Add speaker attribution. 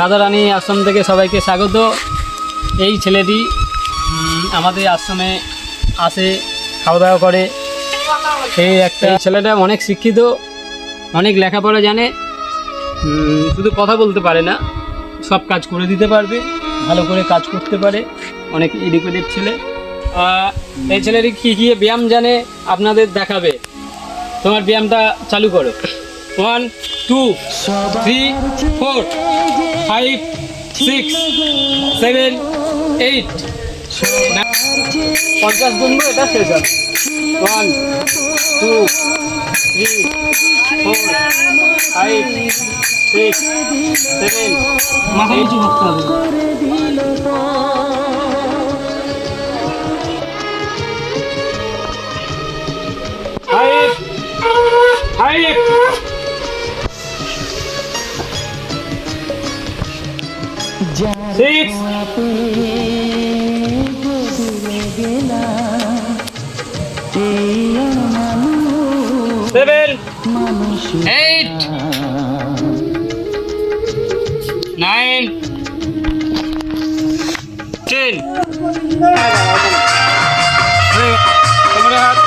Speaker 1: রাধারানী আশ্রম থেকে সবাইকে স্বাগত। এই ছেলেটি আমাদের আশ্রমে আসে, খাওয়া দাওয়া করে। এই ছেলেটা অনেক শিক্ষিত, অনেক লেখাপড়া জানে, শুধু কথা বলতে পারে না, সব কাজ করে দিতে পারবে, ভালো করে কাজ করতে পারে, অনেক এডুকেটেড ছেলে। এই ছেলেটি কী কী ব্যায়াম জানে আপনাদের দেখাবে। তোমার ব্যায়ামটা চালু করো। 1 2 3 4 5 6 7 8 50 গুনবো, এটা শেষ হবে। 1 2 3 4 5 6 7 মাথা নিচু করতে হবে। 5 6 7 8 9 10 তোমরা হাত